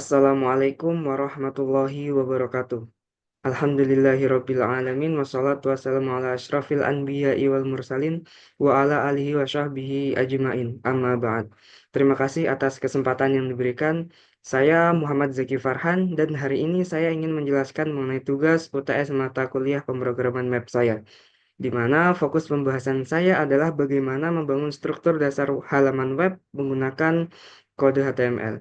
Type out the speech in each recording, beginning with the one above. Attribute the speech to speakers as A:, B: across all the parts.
A: Assalamualaikum warahmatullahi wabarakatuh. Alhamdulillahirabbil alamin wassalatu wassalamu ala asyrafil anbiya'i wal mursalin wa ala alihi wa sahbihi ajmain. Amma ba'd. Terima kasih atas kesempatan yang diberikan. Saya Muhammad Zaki Farhan dan hari ini saya ingin menjelaskan mengenai tugas UTS mata kuliah pemrograman web saya, di mana fokus pembahasan saya adalah bagaimana membangun struktur dasar halaman web menggunakan kode HTML.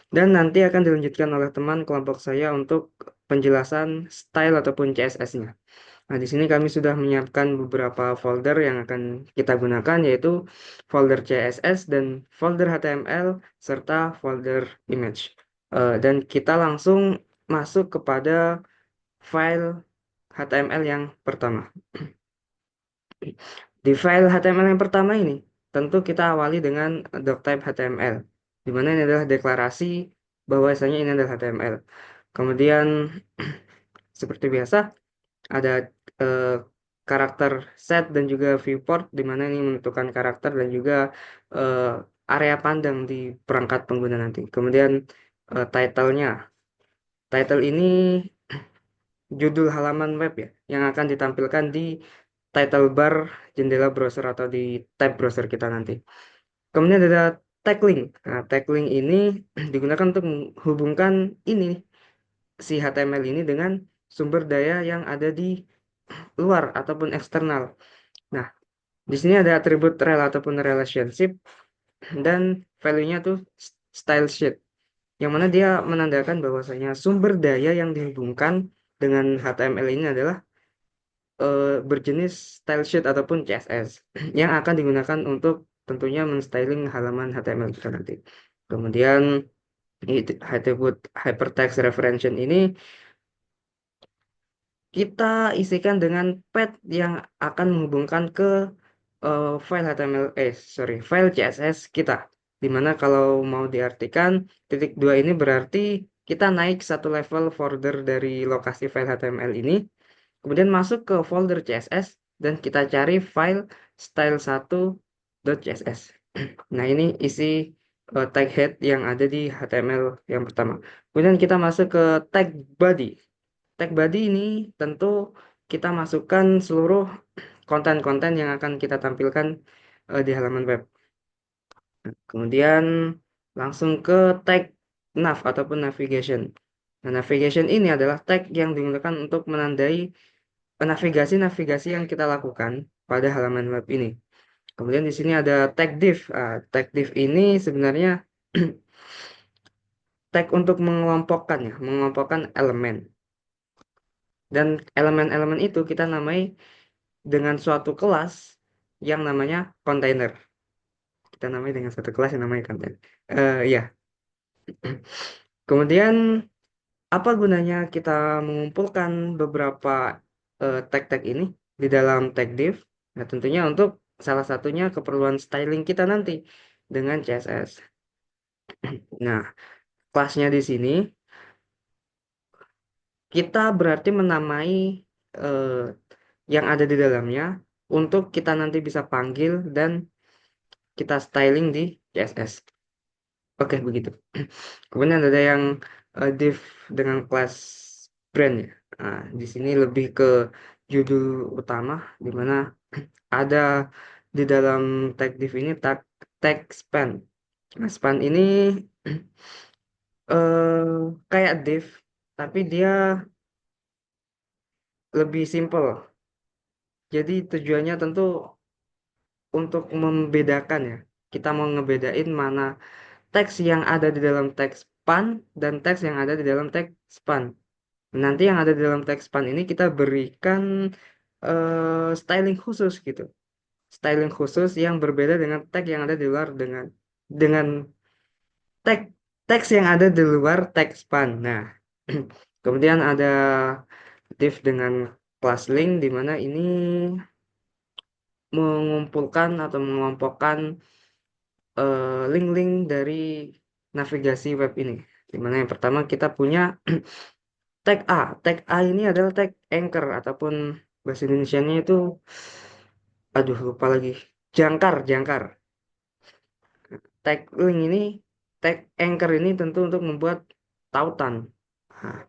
A: Dan nanti akan dilanjutkan oleh teman kelompok saya untuk penjelasan style ataupun CSS-nya. Nah, di sini kami sudah menyiapkan beberapa folder yang akan kita gunakan, yaitu folder CSS dan folder HTML serta folder image. Dan kita langsung masuk kepada file HTML yang pertama. Di file HTML yang pertama ini, tentu kita awali dengan doctype HTML, di mana ini adalah deklarasi bahwasanya ini adalah HTML. Kemudian, seperti biasa, ada eh, karakter set dan juga viewport, di mana ini menentukan karakter dan juga eh, area pandang di perangkat pengguna nanti. Kemudian, title-nya. Title ini judul halaman web ya, yang akan ditampilkan di title bar jendela browser atau di tab browser kita nanti. Kemudian ada tag link. Nah, tag link ini digunakan untuk menghubungkan ini si HTML ini dengan sumber daya yang ada di luar ataupun eksternal. Nah, di sini ada atribut rel ataupun relationship dan value-nya tuh style sheet, yang mana dia menandakan bahwasanya sumber daya yang dihubungkan dengan HTML ini adalah berjenis style sheet ataupun CSS yang akan digunakan untuk tentunya menstyling halaman HTML kita nanti. Kemudian atribut hypertext reference ini kita isikan dengan path yang akan menghubungkan ke file HTML, file CSS kita. Dimana kalau mau diartikan, titik dua ini berarti kita naik satu level folder dari lokasi file HTML ini, kemudian masuk ke folder CSS, dan kita cari file style1.css. Nah, ini isi tag head yang ada di HTML yang pertama. Kemudian kita masuk ke tag body. Tag body ini tentu kita masukkan seluruh konten-konten yang akan kita tampilkan di halaman web. Kemudian langsung ke tag nav ataupun navigation. Nah, navigation ini adalah tag yang digunakan untuk menandai navigasi-navigasi yang kita lakukan pada halaman web ini. Kemudian di sini ada tag div. Tag div ini sebenarnya tag untuk mengelompokkan ya, mengelompokkan elemen. Dan elemen-elemen itu kita namai dengan suatu kelas yang namanya container. Kita namai dengan suatu kelas yang namanya container. Ya. Kemudian apa gunanya kita mengumpulkan beberapa tag-tag ini di dalam tag div? Nah, tentunya untuk salah satunya keperluan styling kita nanti dengan CSS. Nah, kelasnya di sini kita berarti menamai eh, yang ada di dalamnya untuk kita nanti bisa panggil dan kita styling di CSS. Oke, begitu. Kemudian ada yang div dengan kelas brand ya. Nah, di sini lebih ke judul utama, di mana ada di dalam tag div ini tag span. Nah, span ini kayak div, tapi dia lebih simple. Jadi tujuannya tentu untuk membedakan ya. Kita mau ngebedain mana teks yang ada di dalam teks span dan teks yang ada di dalam teks span. Nanti yang ada di dalam teks span ini kita berikan styling khusus gitu. Styling khusus yang berbeda dengan tag yang ada di luar dengan tag teks yang ada di luar teks span. Nah, kemudian ada div dengan class link, di mana ini mengumpulkan atau mengelompokkan link-link dari navigasi web ini. Dimana yang pertama kita punya tag A. Tag A ini adalah tag anchor ataupun bahasa Indonesianya itu, aduh lupa lagi. Jangkar. Tag link ini, tag anchor ini tentu untuk membuat tautan. Nah,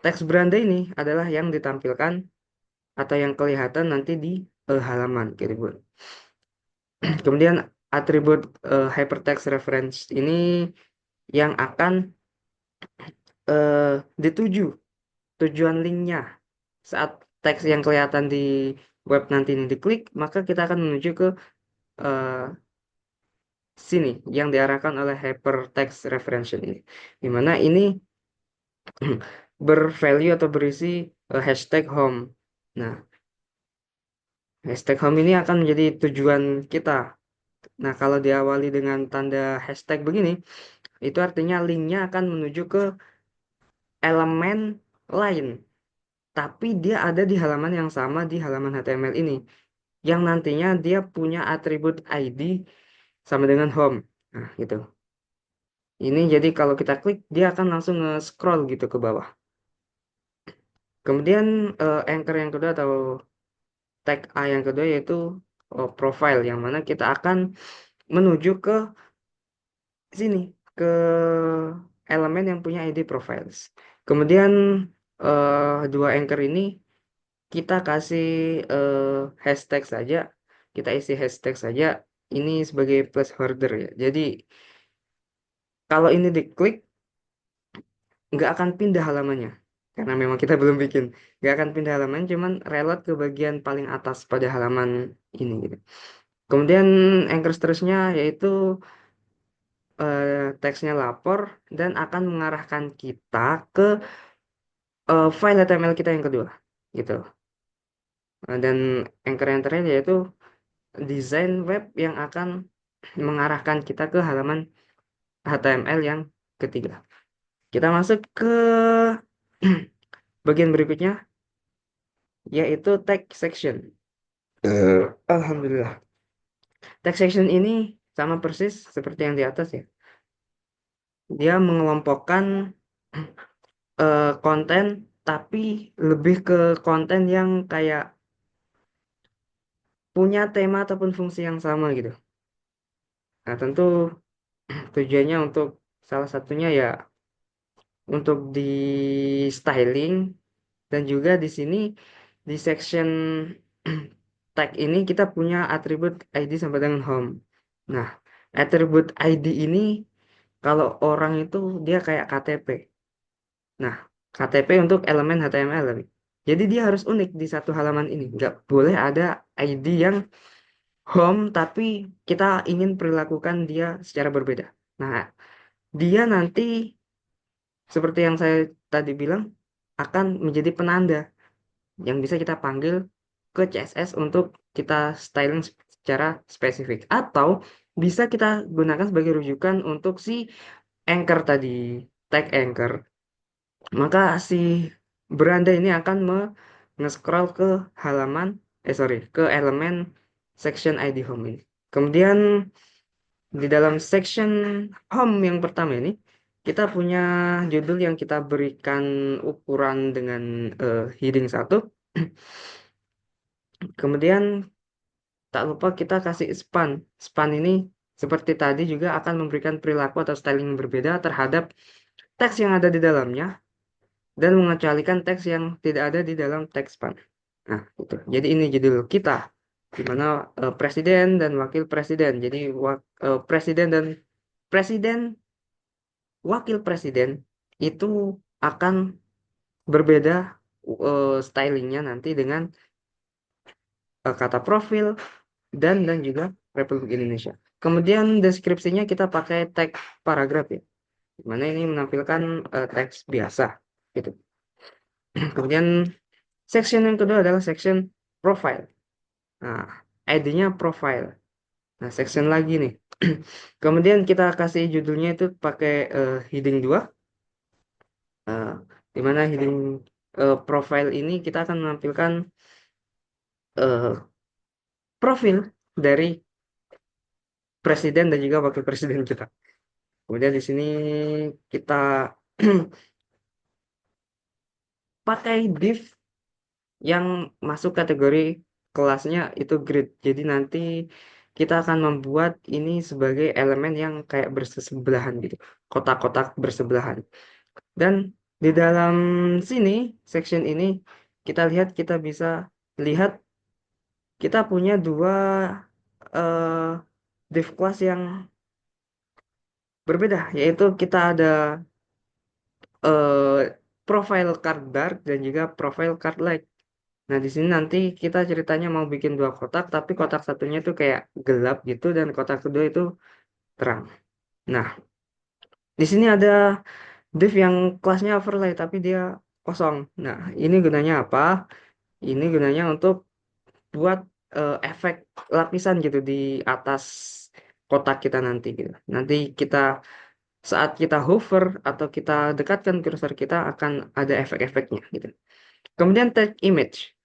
A: teks beranda ini adalah yang ditampilkan atau yang kelihatan nanti di halaman gitu, Bun. Kemudian atribut hypertext reference ini yang akan dituju tujuan linknya saat teks yang kelihatan di web nanti ini diklik, maka kita akan menuju ke eh, sini yang diarahkan oleh hypertext reference ini, dimana ini bervalue atau berisi hashtag home. Nah, hashtag home ini akan menjadi tujuan kita. Nah, kalau diawali dengan tanda hashtag begini, itu artinya linknya akan menuju ke elemen lain, tapi dia ada di halaman yang sama di halaman HTML ini, yang nantinya dia punya atribut ID sama dengan home. Nah, gitu. Ini jadi kalau kita klik, dia akan langsung nge-scroll gitu ke bawah. Kemudian anchor yang kedua atau tag A yang kedua yaitu profile, yang mana kita akan menuju ke sini, ke elemen yang punya ID profiles. Kemudian dua anchor ini kita kasih hashtag saja, kita isi hashtag saja, ini sebagai placeholder ya. Jadi kalau ini diklik, nggak akan pindah halamannya, karena memang kita belum bikin. Nggak akan pindah halaman, cuman relot ke bagian paling atas pada halaman ini gitu. Kemudian anchor seterusnya yaitu teksnya lapor dan akan mengarahkan kita ke file HTML kita yang kedua gitu. Dan anchor yang terakhir yaitu desain web yang akan mengarahkan kita ke halaman HTML yang ketiga. Kita masuk ke bagian berikutnya yaitu tag section. Alhamdulillah. Tag section ini sama persis seperti yang di atas ya. Dia mengelompokkan konten, tapi lebih ke konten yang kayak punya tema ataupun fungsi yang sama gitu. Nah, tentu tujuannya untuk salah satunya ya untuk di styling, dan juga di sini di section tag ini kita punya atribut ID sampai dengan home. Nah, atribut ID ini kalau orang itu dia kayak KTP. Nah, KTP untuk elemen HTML tapi. Jadi dia harus unik di satu halaman ini. Nggak boleh ada ID yang home tapi kita ingin perlakukan dia secara berbeda. Nah, dia nanti seperti yang saya tadi bilang akan menjadi penanda yang bisa kita panggil ke CSS untuk kita styling secara spesifik, atau bisa kita gunakan sebagai rujukan untuk si anchor tadi, tag anchor. Maka si beranda ini akan nge-scroll ke halaman ke elemen section ID home ini. Kemudian di dalam section home yang pertama ini kita punya judul yang kita berikan ukuran dengan heading 1. Kemudian tak lupa kita kasih span. Span ini seperti tadi juga akan memberikan perilaku atau styling yang berbeda terhadap teks yang ada di dalamnya dan mengecualikan teks yang tidak ada di dalam teks span. Nah, itu. Jadi ini judul kita, di mana presiden dan wakil presiden. Jadi presiden dan presiden, wakil presiden itu akan berbeda stylingnya nanti dengan kata profil dan juga Republik Indonesia. Kemudian deskripsinya kita pakai tag paragraf ya, dimana ini menampilkan teks biasa gitu. Kemudian section yang kedua adalah section profile. Nah, ID-nya profile. Nah, section lagi nih. Kemudian kita kasih judulnya itu pakai heading 2. Uh, dimana heading profile ini kita akan menampilkan uh, profil dari presiden dan juga wakil presiden kita. Kemudian di sini kita pakai div yang masuk kategori kelasnya itu grid. Jadi nanti kita akan membuat ini sebagai elemen yang kayak bersebelahan gitu. Kotak-kotak bersebelahan. Dan di dalam sini, section ini, kita bisa lihat kita punya dua eh, div class yang berbeda, yaitu kita ada eh, profile card dark dan juga profile card light. Nah, di sini nanti kita ceritanya mau bikin dua kotak, tapi kotak satunya itu kayak gelap gitu dan kotak kedua itu terang. Nah, di sini ada div yang kelasnya overlay tapi dia kosong. Nah, ini gunanya apa? Ini gunanya untuk buat efek lapisan gitu di atas kotak kita nanti gitu. Nanti saat kita hover atau kita dekatkan cursor kita akan ada efek-efeknya gitu. Kemudian tag image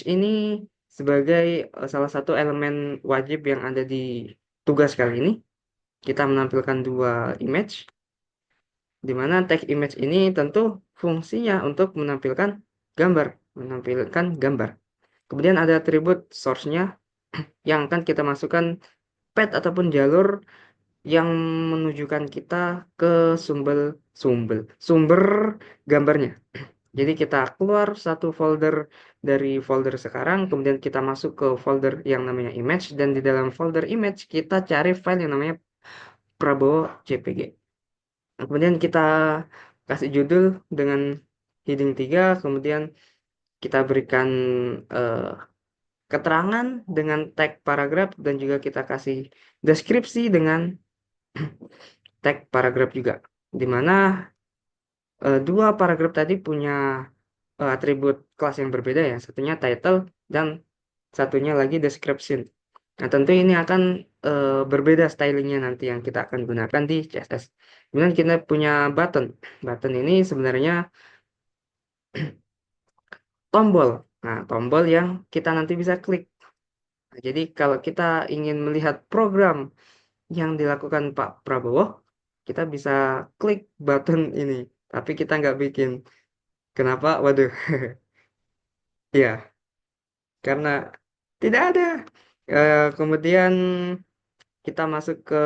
A: ini sebagai salah satu elemen wajib yang ada di tugas kali ini. Kita menampilkan dua image, di mana tag image ini tentu fungsinya untuk menampilkan gambar. Kemudian ada atribut source-nya yang akan kita masukkan path ataupun jalur yang menunjukkan kita ke sumber gambarnya. Jadi kita keluar satu folder dari folder sekarang, kemudian kita masuk ke folder yang namanya image, dan di dalam folder image kita cari file yang namanya Prabowo JPG. Nah, kemudian kita kasih judul dengan heading 3, kemudian kita berikan eh, keterangan dengan tag paragraf, dan juga kita kasih deskripsi dengan tag paragraf juga. Di mana dua paragraf tadi punya atribut kelas yang berbeda ya. Satunya title dan satunya lagi description. Nah, tentu ini akan berbeda stylingnya nanti yang kita akan gunakan di CSS. Kemudian kita punya button. Button ini sebenarnya tombol. Nah, tombol yang kita nanti bisa klik. Nah, jadi kalau kita ingin melihat program yang dilakukan Pak Prabowo, kita bisa klik button ini. Tapi kita nggak bikin. Kenapa? Waduh, ya, karena tidak ada. Kemudian kita masuk ke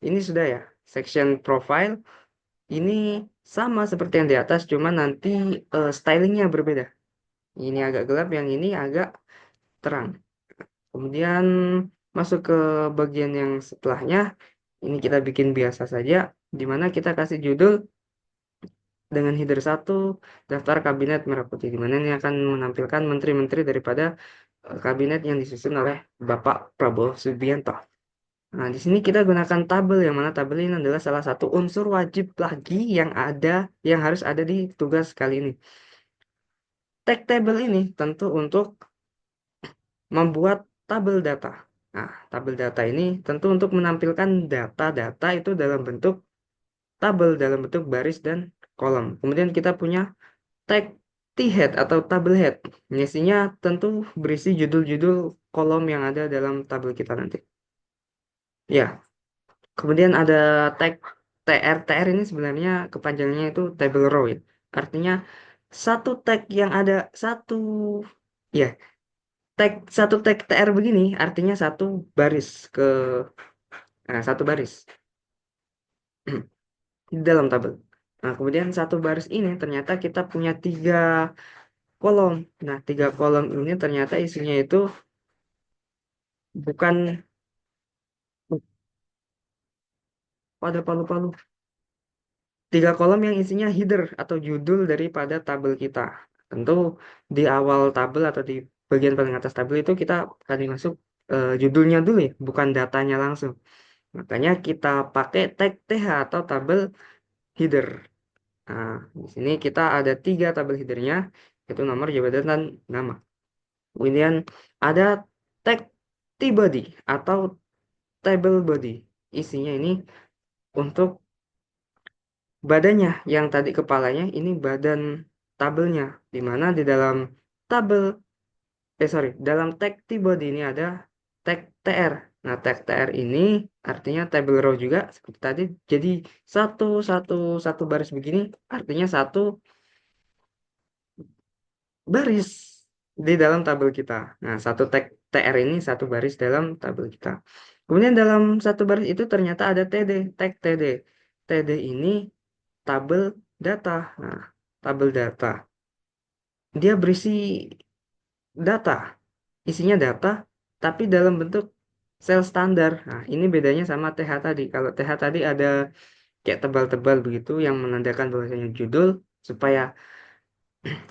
A: ini sudah ya, section profile. Ini sama seperti yang di atas, cuma nanti stylingnya berbeda. Ini agak gelap, yang ini agak terang. Kemudian masuk ke bagian yang setelahnya. Ini kita bikin biasa saja, di mana kita kasih judul dengan header 1, daftar kabinet merah putih, di mana ini akan menampilkan menteri-menteri daripada kabinet yang disusun oleh Bapak Prabowo Subianto. Nah, di sini kita gunakan tabel, yang mana tabel ini adalah salah satu unsur wajib lagi yang harus ada di tugas kali ini. Tag table ini tentu untuk membuat tabel data. Nah, tabel data ini tentu untuk menampilkan data-data itu dalam bentuk tabel, dalam bentuk baris dan kolom. Kemudian kita punya tag T-head atau tabel head. Isinya tentu berisi judul-judul kolom yang ada dalam tabel kita nanti. Ya, kemudian ada tag TR. TR ini sebenarnya kepanjangannya itu table row ya. Artinya satu tag yang ada ya, satu tag TR begini artinya baris ke satu baris di dalam tabel. Nah, kemudian satu baris ini ternyata kita punya tiga kolom. Nah, tiga kolom ini ternyata isinya itu bukan pada palu-palu. Tiga kolom yang isinya header atau judul daripada tabel kita. Tentu di awal tabel atau di bagian paling atas tabel itu kita akan masuk judulnya dulu ya, bukan datanya langsung. Makanya kita pakai tag TH atau tabel header. Nah, di sini kita ada tiga tabel headernya, yaitu nomor, jabatan, dan nama. Kemudian ada tag T-body atau table body. Isinya ini untuk badannya, yang tadi kepalanya ini badan tabelnya, di mana di dalam tabel dalam tag T-body ini ada tag TR. Nah, tag TR ini artinya table row juga seperti tadi, jadi satu satu satu baris begini artinya satu baris di dalam tabel kita. Nah, satu tag TR ini satu baris dalam tabel kita. Kemudian dalam satu baris itu ternyata ada TD, tag TD. TD ini tabel data. Nah, tabel data. Dia berisi data, isinya data, tapi dalam bentuk sel standar. Nah, ini bedanya sama TH tadi. Kalau TH tadi ada kayak tebal-tebal begitu yang menandakan bahwasanya judul, supaya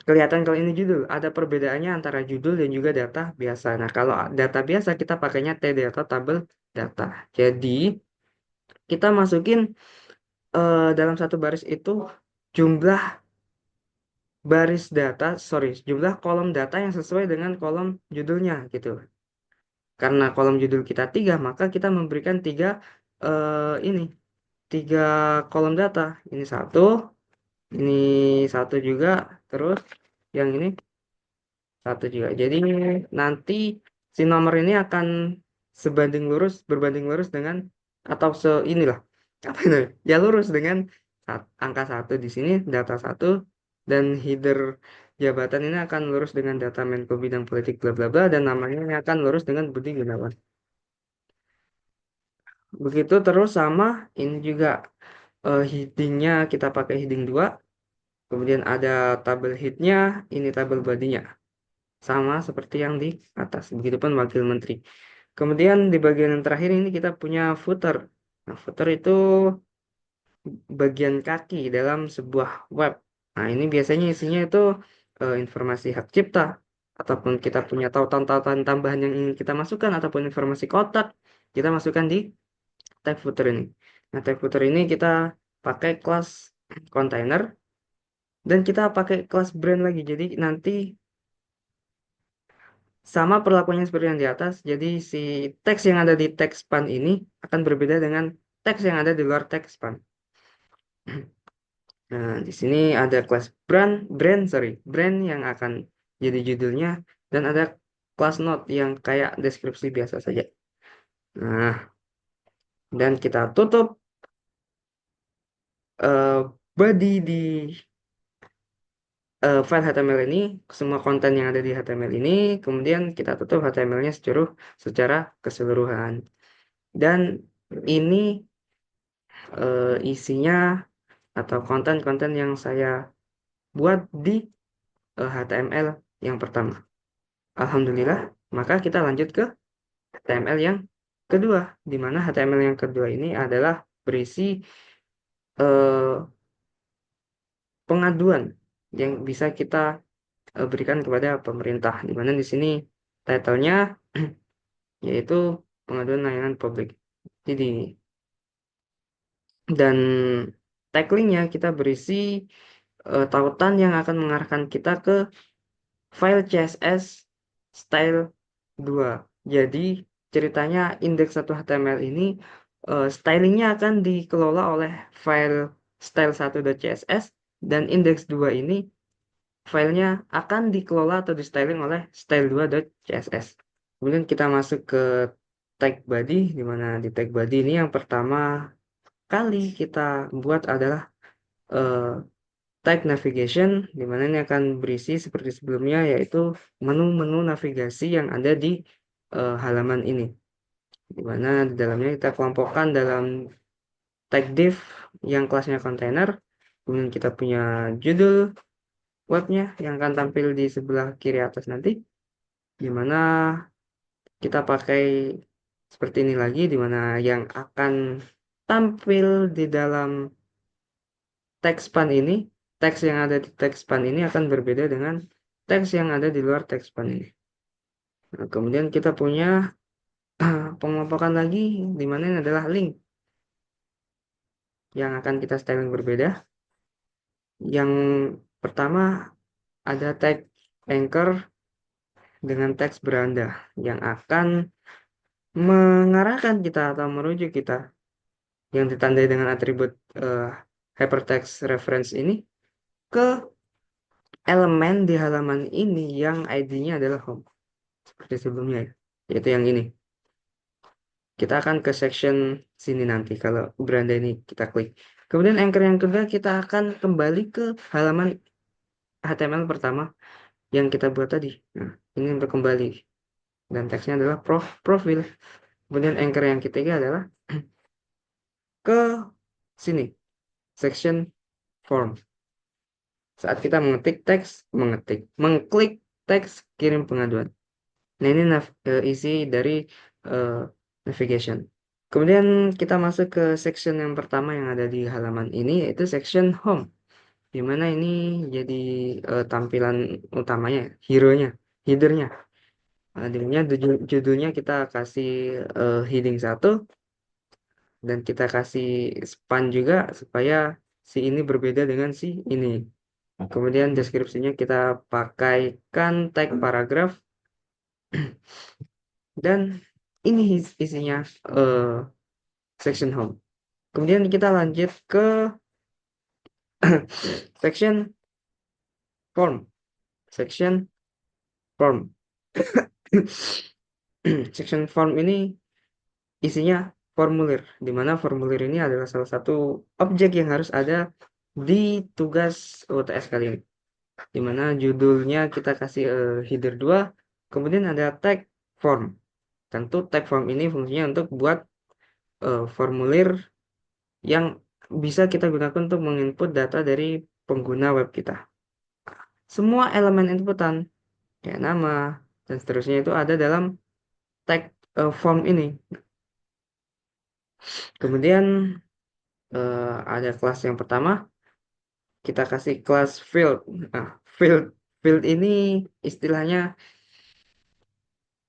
A: kelihatan kalau ini judul. Ada perbedaannya antara judul dan juga data biasa. Nah, kalau data biasa kita pakainya TData, tabel data. Jadi, kita masukin dalam satu baris itu jumlah jumlah kolom data yang sesuai dengan kolom judulnya gitu. Karena kolom judul kita 3, maka kita memberikan ini tiga kolom data. Ini satu juga, terus yang ini satu juga. Jadi nanti si nomor ini akan berbanding lurus dengan atau inilah apa itu? Ya lurus dengan angka satu di sini, data satu, dan header jabatan ini akan lurus dengan data Menko Bidang Politik bla bla bla, dan namanya ini akan lurus dengan Budi Gunawan. Begitu terus sama ini juga headingnya kita pakai heading 2, kemudian ada tabel headnya, ini tabel bodinya. Sama seperti yang di atas. Begitupun wakil menteri. Kemudian di bagian yang terakhir ini kita punya footer. Nah, footer itu bagian kaki dalam sebuah web. Nah, ini biasanya isinya itu informasi hak cipta, ataupun kita punya tautan-tautan tambahan yang ingin kita masukkan, ataupun informasi kotak, kita masukkan di tag footer ini. Nah, tag footer ini kita pakai kelas container, dan kita pakai kelas brand lagi. Jadi nanti sama perlakuannya seperti yang di atas. Jadi si teks yang ada di teks span ini akan berbeda dengan teks yang ada di luar teks span. Nah, di sini ada kelas brand yang akan jadi judulnya, dan ada kelas note yang kayak deskripsi biasa saja. Nah, dan kita tutup eh, body di file HTML ini, semua konten yang ada di HTML ini, kemudian kita tutup HTML-nya secara keseluruhan. Dan ini isinya atau konten-konten yang saya buat di HTML yang pertama. Alhamdulillah, maka kita lanjut ke HTML yang kedua, di mana HTML yang kedua ini adalah berisi eh, pengaduan yang bisa kita berikan kepada pemerintah, di mana di sini title-nya yaitu pengaduan layanan publik. Jadi, dan tagline-nya kita berisi tautan yang akan mengarahkan kita ke file CSS style 2. Jadi ceritanya indeks 1 HTML ini stylingnya akan dikelola oleh file style1.css, dan indeks 2 ini filenya akan dikelola atau di styling oleh style2.css. Kemudian kita masuk ke tag body, di mana di tag body ini yang pertama kali kita buat adalah eh, tag navigation, di mana ini akan berisi seperti sebelumnya, yaitu menu-menu navigasi yang ada di halaman ini, di mana di dalamnya kita kelompokkan dalam tag div yang kelasnya container. Kemudian kita punya judul webnya yang akan tampil di sebelah kiri atas nanti, di mana kita pakai seperti ini lagi, di mana yang akan tampil di dalam teks span ini, teks yang ada di teks span ini akan berbeda dengan teks yang ada di luar teks span ini. Nah, kemudian kita punya pengelompokan lagi, di mana ini adalah link yang akan kita styling berbeda. Yang pertama ada tag anchor dengan teks beranda yang akan mengarahkan kita atau merujuk kita, yang ditandai dengan atribut hypertext reference ini, ke elemen di halaman ini yang ID-nya adalah home, seperti sebelumnya ya, yaitu yang ini. Kita akan ke section sini nanti kalau beranda ini kita klik. Kemudian anchor yang kedua, kita akan kembali ke halaman HTML pertama yang kita buat tadi. Nah, ini untuk kembali, dan teksnya adalah profil. Kemudian anchor yang ketiga adalah ke sini, section form. Saat kita mengklik teks, kirim pengaduan. Nah, ini isi dari eh, navigation. Kemudian kita masuk ke section yang pertama yang ada di halaman ini, yaitu section home, di mana ini jadi tampilan utamanya, hero-nya, header-nya. Adanya judulnya kita kasih heading 1, dan kita kasih span juga supaya si ini berbeda dengan si ini. Kemudian deskripsinya kita pakaikan tag paragraf, dan ini isinya eh, section home. Kemudian kita lanjut ke section form. Section form. Section form ini isinya formulir, di mana formulir ini adalah salah satu objek yang harus ada di tugas UTS kali ini. Di mana judulnya kita kasih header 2, kemudian ada tag form. Tentu tag form ini fungsinya untuk buat formulir yang bisa kita gunakan untuk menginput data dari pengguna web kita. Semua elemen inputan, kayak nama, dan seterusnya itu ada dalam tag form ini. Kemudian ada kelas yang pertama, kita kasih kelas field. Nah, field field ini istilahnya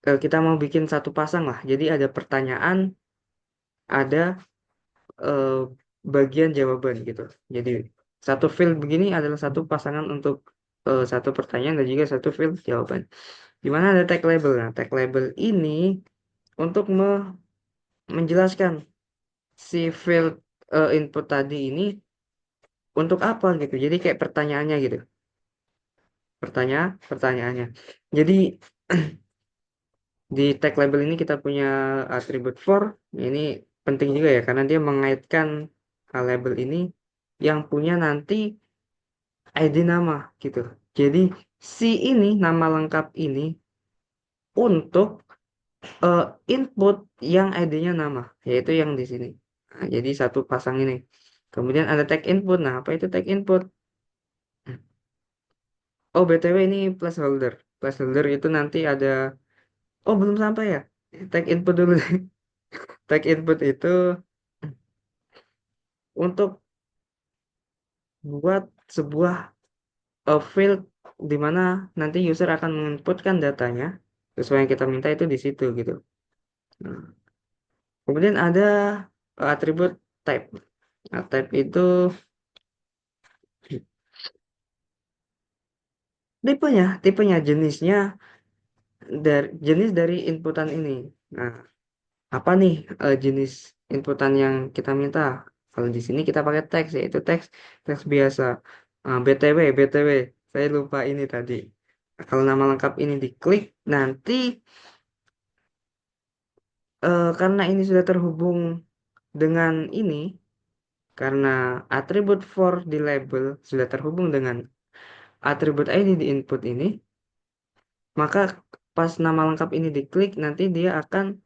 A: kita mau bikin satu pasang lah. Jadi ada pertanyaan, ada eh, bagian jawaban gitu. Jadi satu field begini adalah satu pasangan untuk satu pertanyaan dan juga satu field jawaban. Di mana ada tag label. Nah, tag label ini untuk menjelaskan si field input tadi ini untuk apa gitu. Jadi kayak pertanyaannya gitu. Pertanyaannya. Jadi di tag label ini kita punya atribut for. Ini penting juga ya karena dia mengaitkan label ini yang punya nanti ID nama gitu. Jadi si ini nama lengkap ini untuk eh, input yang ID-nya nama, yaitu yang di sini. Nah, jadi satu pasang ini. Kemudian ada tag input. Nah, apa itu tag input? Oh, BTW ini placeholder. Placeholder itu nanti ada. Oh, belum sampai ya? Tag input dulu. Tag input itu untuk buat sebuah field di mana nanti user akan menginputkan datanya sesuai yang kita minta itu di situ gitu. Nah, kemudian ada atribut type. Nah, type itu tipenya jenisnya dari inputan ini. Nah, apa nih jenis inputan yang kita minta? Kalau di sini kita pakai teks, yaitu teks biasa. BTW, saya lupa ini tadi. Kalau nama lengkap ini diklik, nanti karena ini sudah terhubung dengan ini, karena atribut for di label sudah terhubung dengan atribut ID di input ini, maka pas nama lengkap ini diklik, nanti dia akan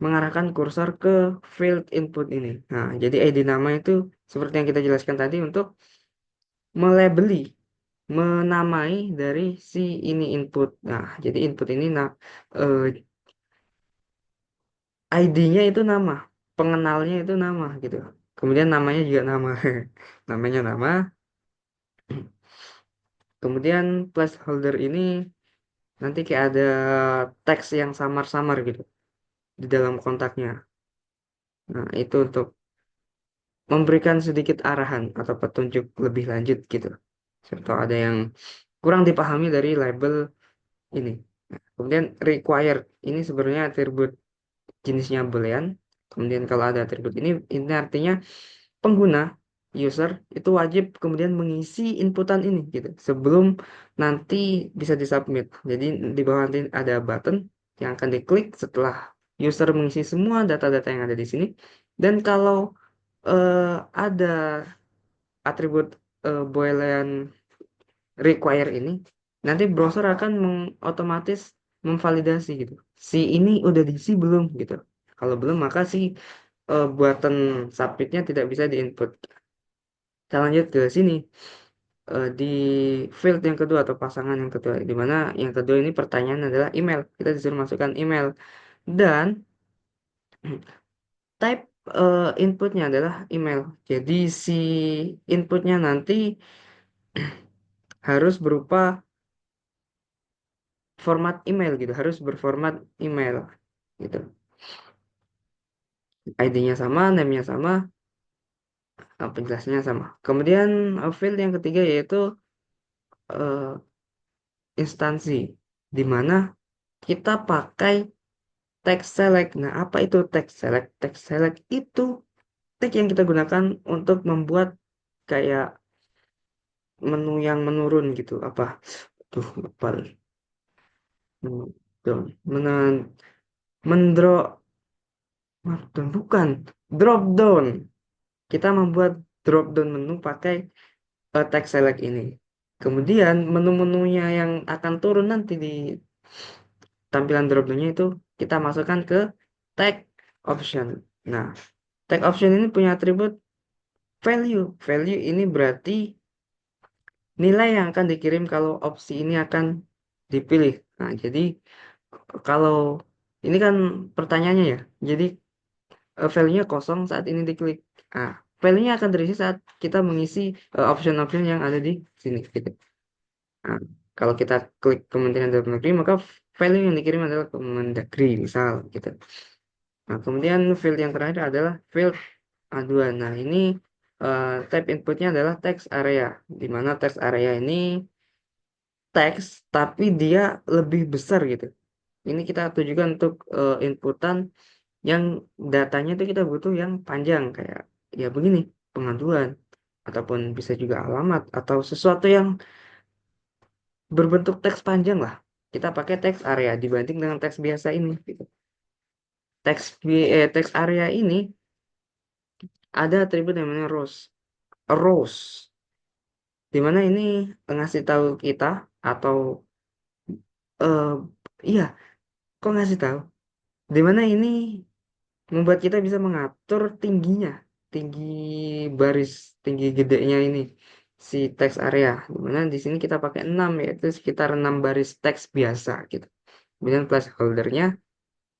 A: mengarahkan kursor ke field input ini. Nah, jadi ID nama itu seperti yang kita jelaskan tadi untuk melabeli, menamai dari si ini input. Nah, jadi input ini eh, ID-nya itu nama, pengenalnya itu nama gitu. Kemudian namanya juga nama. Namanya nama. Kemudian placeholder ini nanti kayak ada teks yang samar-samar gitu di dalam kontaknya. Nah, itu untuk memberikan sedikit arahan atau petunjuk lebih lanjut gitu. Serta ada yang kurang dipahami dari label ini. Nah, kemudian required ini sebenarnya atribut jenisnya boolean. Kemudian kalau ada atribut ini artinya pengguna user itu wajib kemudian mengisi inputan ini gitu sebelum nanti bisa disubmit. Jadi di bawah nanti ada button yang akan diklik setelah user mengisi semua data-data yang ada di sini. Dan kalau ada atribut boolean require ini, nanti browser akan otomatis memvalidasi gitu. Si ini udah diisi belum gitu. Kalau belum maka si button submitnya tidak bisa diinput. Kita lanjut ke sini. di field yang kedua atau pasangan yang kedua, di mana yang kedua ini pertanyaan adalah email. Kita disuruh masukkan email dan type inputnya adalah email. Jadi si inputnya nanti harus berupa format email gitu, harus berformat email gitu. ID-nya sama, name-nya sama, penjelasannya sama. Kemudian field yang ketiga yaitu eh, instansi, di mana kita pakai text select. Nah, apa itu text select? Text select itu tag yang kita gunakan untuk membuat kayak menu yang menurun gitu. Apa? Tuh, lupa. Tuh, mendrop, bukan, drop down. Kita membuat drop down menu pakai text select ini. Kemudian menu-menunya yang akan turun nanti di tampilan drop down-nya itu kita masukkan ke tag option. Nah, tag option ini punya atribut value. Value ini berarti nilai yang akan dikirim kalau opsi ini akan dipilih. Nah, jadi kalau ini kan pertanyaannya ya. Jadi value-nya kosong saat ini diklik. Nah, value-nya akan terisi saat kita mengisi option-option yang ada di sini gitu. Nah, kalau kita klik Kementerian Dalam Negeri, maka value yang dikirim adalah Kemendagri, misal gitu. Nah, kemudian field yang terakhir adalah field aduan. Nah, ini type inputnya adalah text area, di mana text area ini teks, tapi dia lebih besar gitu. Ini kita tujukan untuk inputan yang datanya itu kita butuh yang panjang, kayak ya begini, pengaduan, ataupun bisa juga alamat, atau sesuatu yang berbentuk teks panjang lah. Kita pakai teks area dibanding dengan teks biasa ini gitu. Teks area ini ada atribut yang namanya rows, di mana ini ngasih tahu kita atau eh iya, kok ngasih tahu? Di mana ini membuat kita bisa mengatur tingginya, tinggi baris, tinggi gedenya ini si teks area. Di mana di sini kita pakai 6, yaitu sekitar 6 baris teks biasa gitu. Kemudian placeholder-nya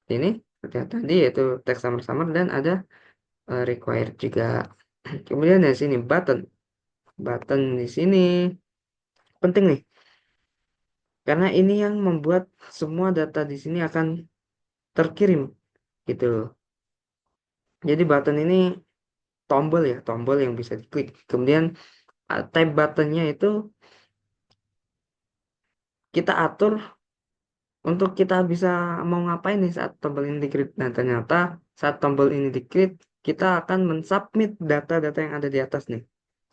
A: ini seperti tadi yaitu teks samar-samar dan ada required juga. Kemudian di sini button. Button di sini penting nih karena ini yang membuat semua data di sini akan terkirim gitu. Jadi button ini tombol ya, tombol yang bisa diklik. Kemudian type buttonnya itu kita atur untuk kita bisa mau ngapain nih saat tombol ini diklik. Dan ternyata saat tombol ini diklik, kita akan mensubmit data-data yang ada di atas nih.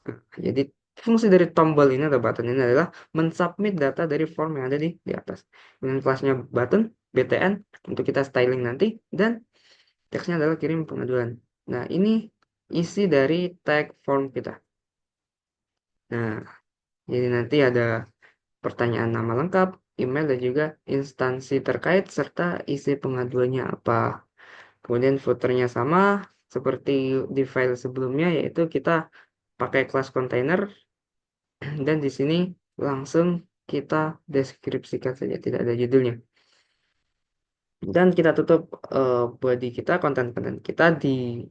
A: Nah, jadi fungsi dari tombol ini atau button ini adalah mensubmit data dari form yang ada di atas. Dengan kelasnya button, btn, untuk kita styling nanti, dan teksnya adalah kirim pengaduan. Nah, ini isi dari tag form kita. Nah, jadi nanti ada pertanyaan nama lengkap, email, dan juga instansi terkait, serta isi pengaduannya apa. Kemudian footernya sama seperti di file sebelumnya, yaitu kita pakai kelas container, dan di sini langsung kita deskripsikan saja, tidak ada judulnya. Dan kita tutup body kita, konten-konten kita di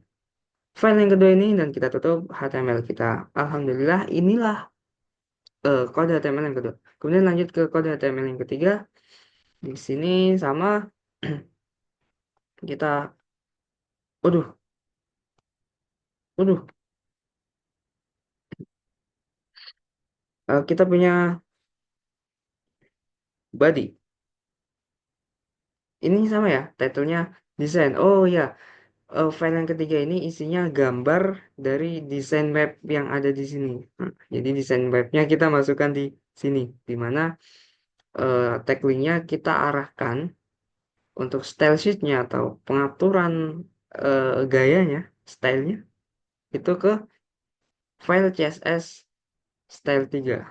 A: file yang kedua ini, dan kita tutup HTML kita. Alhamdulillah, inilah kode HTML yang kedua. Kemudian lanjut ke kode HTML yang ketiga. Di sini sama kita, waduh, waduh, kita punya body. Ini sama ya, titlenya desain. Oh ya, file yang ketiga ini isinya gambar dari desain web yang ada di sini. Nah, jadi desain webnya kita masukkan di sini, di mana tag linknya kita arahkan untuk style sheetnya atau pengaturan gayanya, stylenya itu ke file CSS style 3.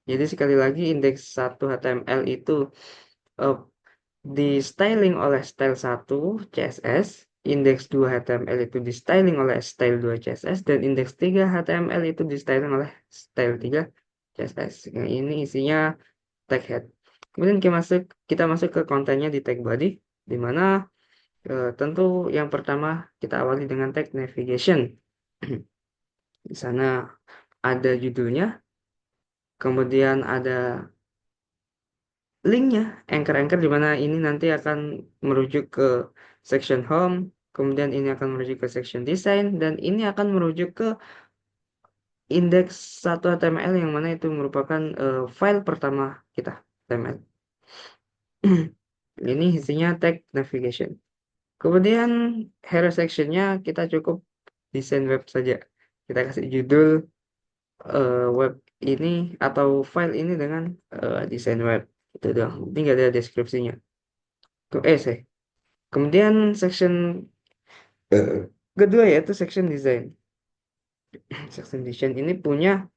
A: Jadi sekali lagi indeks 1 HTML itu eh, di styling oleh style 1 CSS, indeks 2 HTML itu di styling oleh style 2 CSS, dan indeks 3 HTML itu di styling oleh style 3 CSS. Yang ini isinya tag head. Kemudian kita masuk ke kontennya di tag body, di mana tentu yang pertama kita awali dengan tag navigation. Di sana ada judulnya, kemudian ada linknya, anchor-anchor di mana ini nanti akan merujuk ke section home, kemudian ini akan merujuk ke section design, dan ini akan merujuk ke indeks 1 HTML yang mana itu merupakan file pertama kita, HTML. Ini isinya tag navigation. Kemudian hero sectionnya kita cukup desain web saja. Kita kasih judul web ini atau file ini dengan desain web. Itu doang. Ini nggak ada deskripsinya. Sih. Kemudian section kedua yaitu section design. Section design ini punya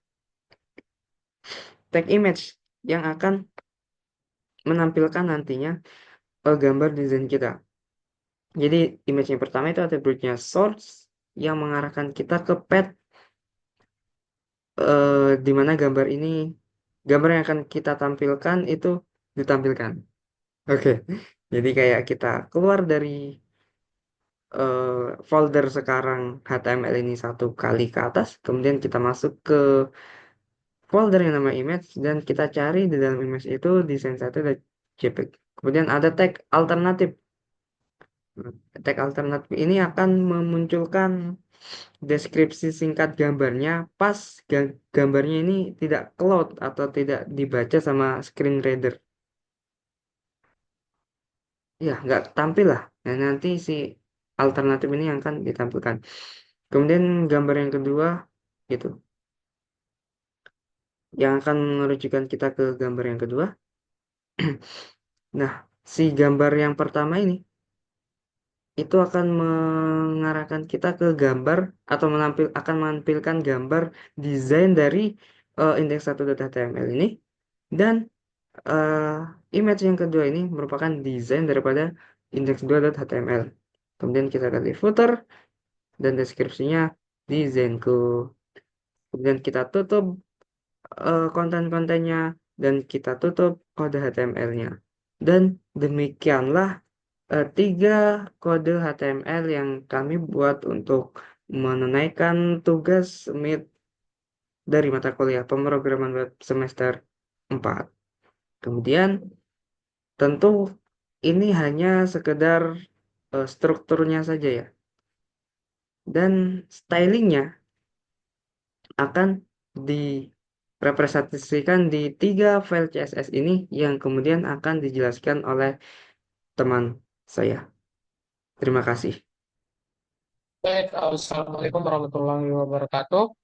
A: tag image yang akan menampilkan nantinya gambar desain kita. Jadi image yang pertama itu atributnya source yang mengarahkan kita ke path di mana gambar yang akan kita tampilkan itu ditampilkan. Oke. Jadi kayak kita keluar dari folder sekarang HTML ini satu kali ke atas, kemudian kita masuk ke folder yang nama image dan kita cari di dalam image itu desain satu dan JPEG. Kemudian ada tag alternatif. Tag alternatif ini akan memunculkan deskripsi singkat gambarnya pas gambarnya ini tidak cloud atau tidak dibaca sama screen reader. Ya, nggak tampil lah. Nah, nanti si alternatif ini yang akan ditampilkan. Kemudian gambar yang kedua gitu, yang akan merujukan kita ke gambar yang kedua. Nah, si gambar yang pertama ini itu akan mengarahkan kita ke gambar atau akan menampilkan gambar desain dari indeks 1.html ini, dan eh, image yang kedua ini merupakan desain daripada indeks 2.html. Kemudian kita ganti footer dan deskripsinya desainku. Kemudian kita tutup konten-kontennya dan kita tutup kode HTML-nya. Dan demikianlah tiga kode HTML yang kami buat untuk menunaikan tugas mid dari mata kuliah pemrograman web semester 4. Kemudian tentu ini hanya sekedar strukturnya saja ya. Dan stylingnya akan direpresentasikan di tiga file CSS ini yang kemudian akan dijelaskan oleh teman saya. Terima kasih.
B: Baik, Assalamualaikum warahmatullahi wabarakatuh.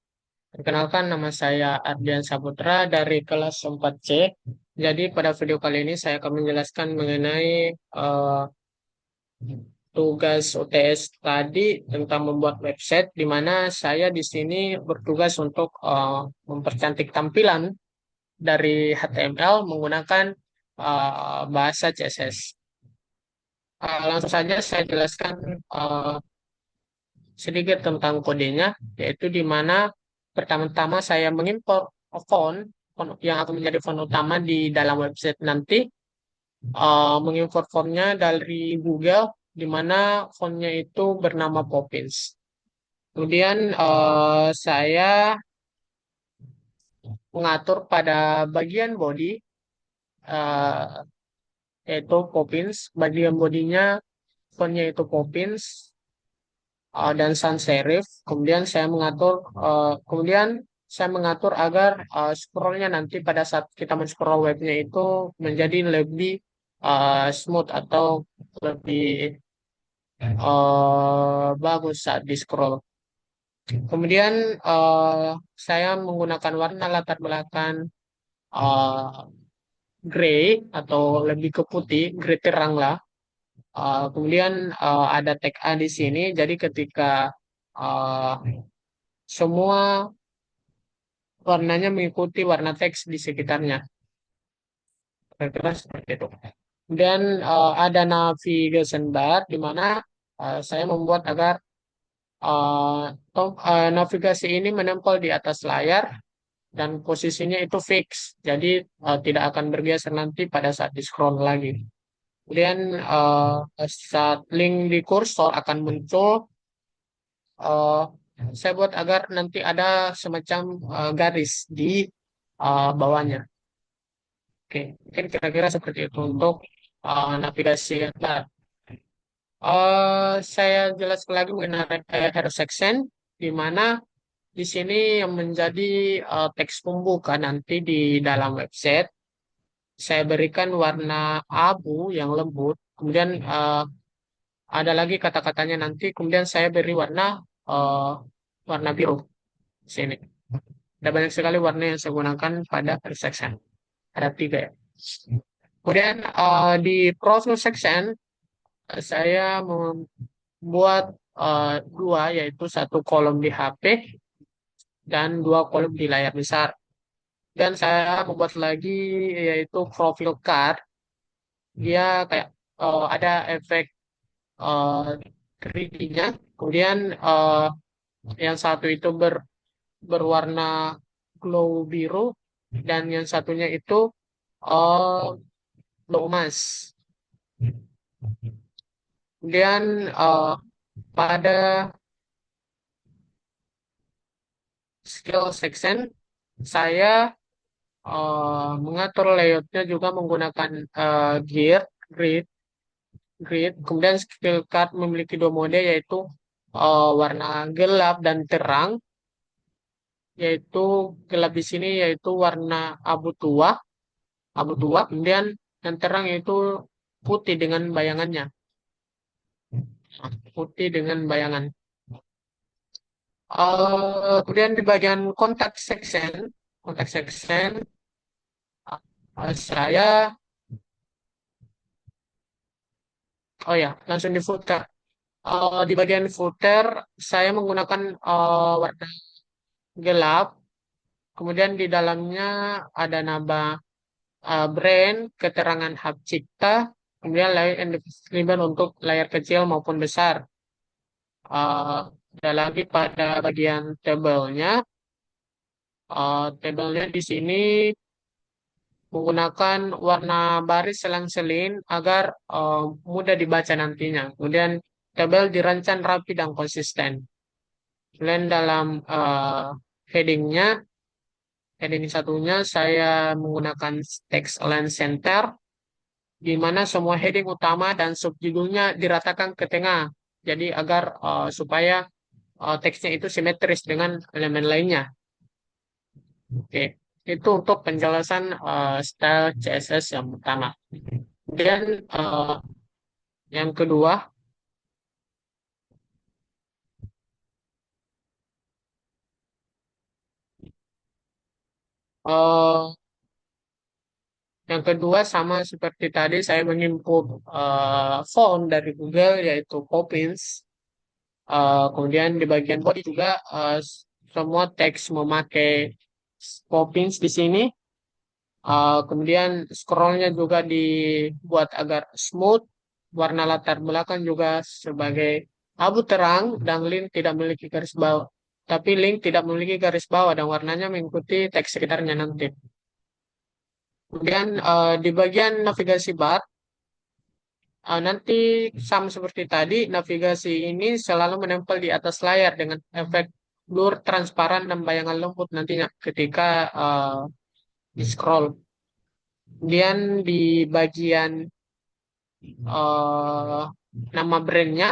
B: Perkenalkan, nama saya Ardian Saputra dari kelas 4C. Jadi pada video kali ini saya akan menjelaskan mengenai tugas UTS tadi tentang membuat website, di mana saya di sini bertugas untuk mempercantik tampilan dari HTML menggunakan bahasa CSS. Langsung saja saya jelaskan uh, sedikit tentang kodenya, yaitu di mana pertama-tama saya mengimpor font yang akan menjadi font utama di dalam website nanti, mengimpor fontnya dari Google, di mana fontnya itu bernama Poppins. Kemudian saya mengatur pada bagian body, eh, yaitu Poppins. Bagian bodinya fontnya itu Poppins, dan sans serif. Kemudian saya mengatur agar scrollnya nanti pada saat kita men-scroll webnya itu menjadi lebih smooth atau lebih bagus saat di scroll. Kemudian saya menggunakan warna latar belakang uh, gray atau lebih ke putih, gray terang lah. Kemudian ada tag A di sini. Jadi ketika uh, semua warnanya mengikuti warna teks di sekitarnya. Kira-kira seperti itu. Dan ada navigation bar di mana saya membuat agar navigasi ini menempel di atas layar dan posisinya itu fix. Jadi tidak akan bergeser nanti pada saat di scroll lagi. Kemudian saat link di kursor akan muncul, eh, saya buat agar nanti ada semacam garis di bawahnya. Oke, mungkin kira-kira seperti itu untuk navigasi Getlat. Saya jelaskan lagi mengenai hero section, di mana di sini yang menjadi teks pembuka nanti di dalam website. Saya berikan warna abu yang lembut, kemudian ada lagi kata-katanya nanti, kemudian saya beri uh, warna biru di sini. Ada banyak sekali warna yang saya gunakan pada hero section. Ada tiga ya. Kemudian di profile section saya membuat dua, yaitu satu kolom di HP dan dua kolom di layar besar. Dan saya membuat lagi yaitu profile card. Dia kayak ada efek uh, 3D-nya. Kemudian yang satu itu berwarna glow biru dan yang satunya itu uh, glow emas. Kemudian pada skill section saya mengatur layoutnya juga menggunakan grid, grid. Kemudian skill card memiliki dua mode, yaitu warna gelap dan terang. Yaitu gelap di sini yaitu warna abu tua. Kemudian yang terang yaitu putih dengan bayangannya, putih dengan bayangan. Kemudian di bagian kontak section saya, oh ya, langsung di footer. Di bagian footer saya menggunakan warna gelap. Kemudian di dalamnya ada nama brand, keterangan hak cipta, kemudian layar independen untuk layar kecil maupun besar. Eh, ada lagi pada bagian tabelnya. Tabelnya di sini menggunakan warna baris selang-seling agar mudah dibaca nantinya. Kemudian tabel dirancang rapi dan konsisten. Kemudian dalam headingnya, heading satunya saya menggunakan text align center, di mana semua heading utama dan subjudulnya diratakan ke tengah. Jadi agar supaya teksnya itu simetris dengan elemen lainnya. Oke, itu untuk penjelasan style CSS yang pertama. Kemudian yang kedua, eh, yang kedua sama seperti tadi saya menginput font dari Google yaitu Poppins. Kemudian di bagian body juga semua teks memakai Poppins di sini. Kemudian scrollnya juga dibuat agar smooth. Warna latar belakang juga sebagai abu terang dan link tidak memiliki garis bawah. Tapi link tidak memiliki garis bawah dan warnanya mengikuti teks sekitarnya nanti. Kemudian di bagian navigasi bar, nanti sama seperti tadi, navigasi ini selalu menempel di atas layar dengan efek blur, transparan, dan bayangan lembut nantinya ketika di scroll. Kemudian di bagian eh, nama brandnya,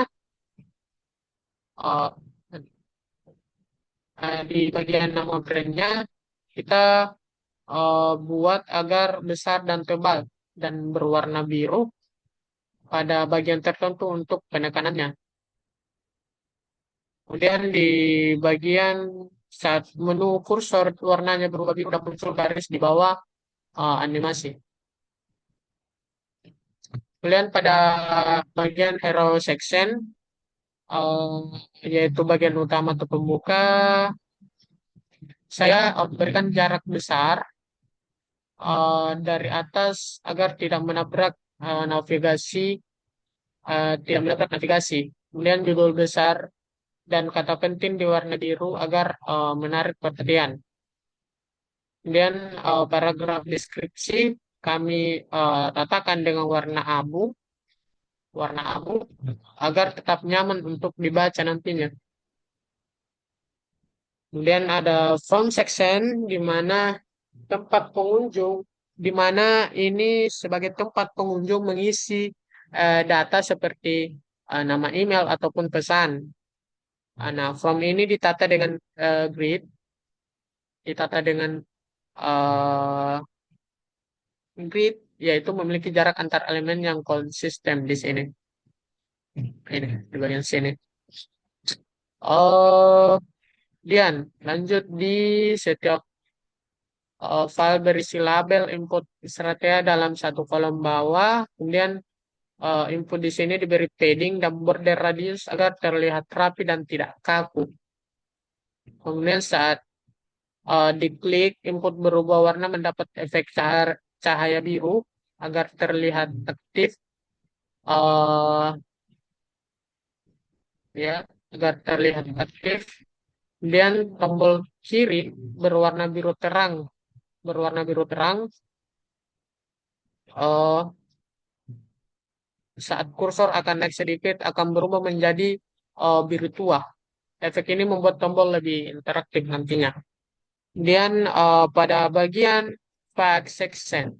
B: eh, di bagian nama brandnya kita buat agar besar dan tebal dan berwarna biru pada bagian tertentu untuk penekanannya. Kemudian di bagian saat menu kursor warnanya berubah biru dan muncul garis di bawah animasi. Kemudian pada bagian hero section, yaitu bagian utama atau pembuka, saya berikan jarak besar dari atas agar tidak menabrak navigasi. Kemudian judul besar dan kata penting di warna biru agar menarik perhatian. Kemudian paragraf deskripsi kami ratakan dengan warna abu agar tetap nyaman untuk dibaca nantinya. Kemudian ada form section di mana tempat pengunjung, di mana ini sebagai tempat pengunjung mengisi data seperti nama email ataupun pesan. Nah, form ini ditata dengan grid, ditata dengan eh, grid, yaitu memiliki jarak antar elemen yang konsisten di sini. Ini di bagian sini. Oh, Dian, lanjut di setiap file berisi label input stratega dalam satu kolom bawah. Kemudian input di sini diberi padding dan border radius agar terlihat rapi dan tidak kaku. Kemudian saat diklik, input berubah warna mendapat efek cahaya biru agar terlihat aktif. eh ya, agar terlihat aktif. Kemudian tombol kiri berwarna biru terang, berwarna biru terang. eh Saat kursor akan naik sedikit akan berubah menjadi biru tua. Efek ini membuat tombol lebih interaktif nantinya. Kemudian pada bagian fact section,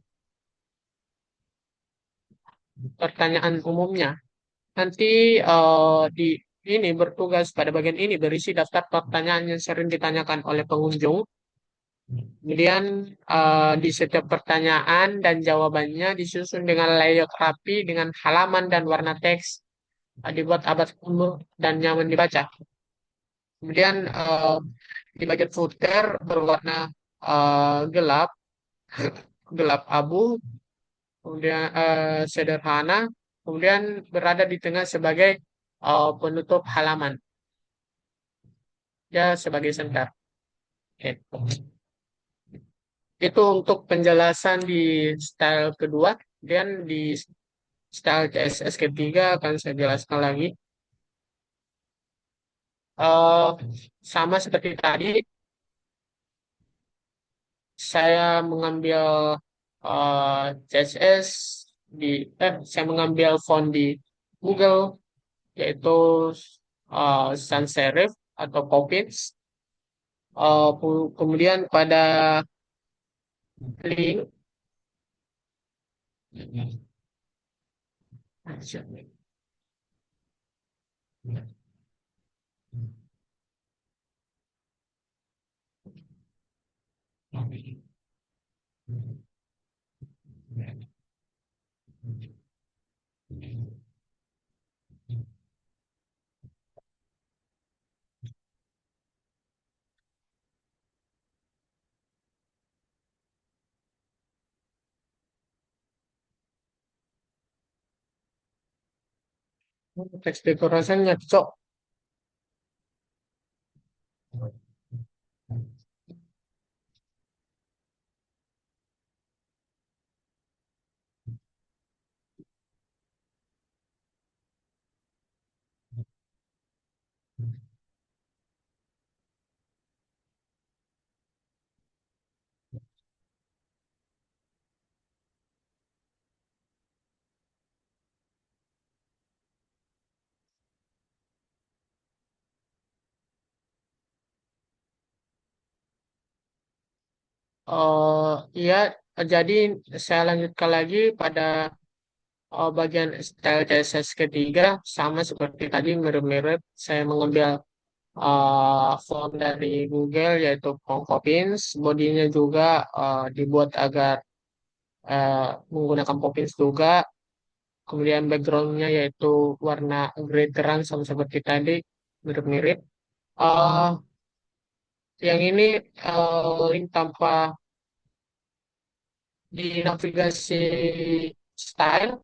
B: pertanyaan umumnya. Nanti di ini bertugas pada bagian ini berisi daftar pertanyaan yang sering ditanyakan oleh pengunjung. Kemudian di setiap pertanyaan dan jawabannya disusun dengan layout rapi dengan halaman dan warna teks dibuat abad umur dan nyaman dibaca. Kemudian di bagian footer berwarna gelap, gelap abu, kemudian sederhana, kemudian berada di tengah sebagai penutup halaman, ya sebagai senter. Oke. Itu untuk penjelasan di style kedua, dan di style CSS ketiga akan saya jelaskan lagi. Eh, Sama seperti tadi, saya mengambil CSS di saya mengambil font di Google yaitu sans serif atau Poppins. Kemudian pada link teks dekorasinya cocok. Iya, jadi saya lanjutkan lagi pada bagian style CSS ketiga sama seperti tadi mirip-mirip. Saya mengambil font dari Google yaitu Poppins. Bodinya juga dibuat agar eh, menggunakan Poppins juga. Kemudian backgroundnya yaitu warna grey terang sama seperti tadi mirip-mirip. Eh, yang ini link tanpa di style,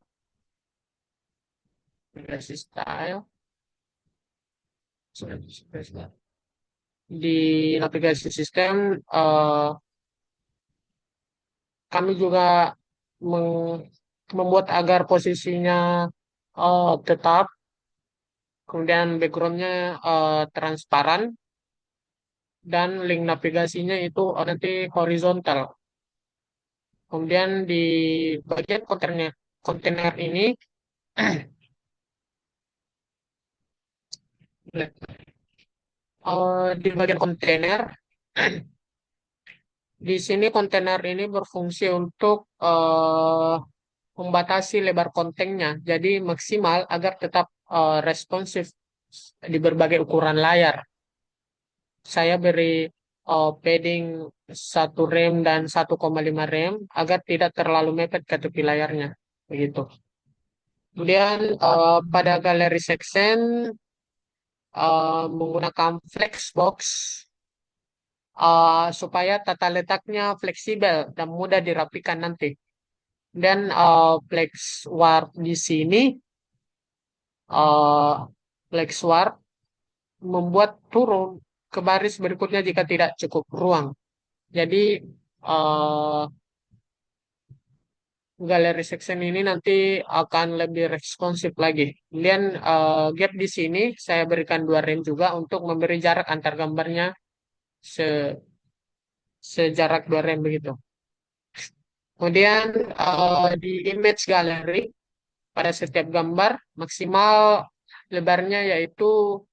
B: navigasi style di navigasi sistem kami juga meng- membuat agar posisinya tetap, kemudian backgroundnya transparan, dan link navigasinya itu nanti horizontal. Kemudian di bagian kontainer ini di bagian kontainer di sini kontainer ini berfungsi untuk membatasi lebar kontennya, jadi maksimal agar tetap responsif di berbagai ukuran layar. Saya beri padding 1 rem dan 1,5 rem agar tidak terlalu mepet ke tepi layarnya. Begitu. Kemudian pada galeri section menggunakan flexbox supaya tata letaknya fleksibel dan mudah dirapikan nanti. Dan flex warp di sini uh, flex warp membuat turun ke baris berikutnya jika tidak cukup ruang. Jadi uh, galeri section ini nanti akan lebih responsif lagi. Kemudian gap di sini saya berikan 2 rem juga untuk memberi jarak antar gambarnya se sejarak 2 rem begitu. Kemudian di image gallery pada setiap gambar maksimal lebarnya yaitu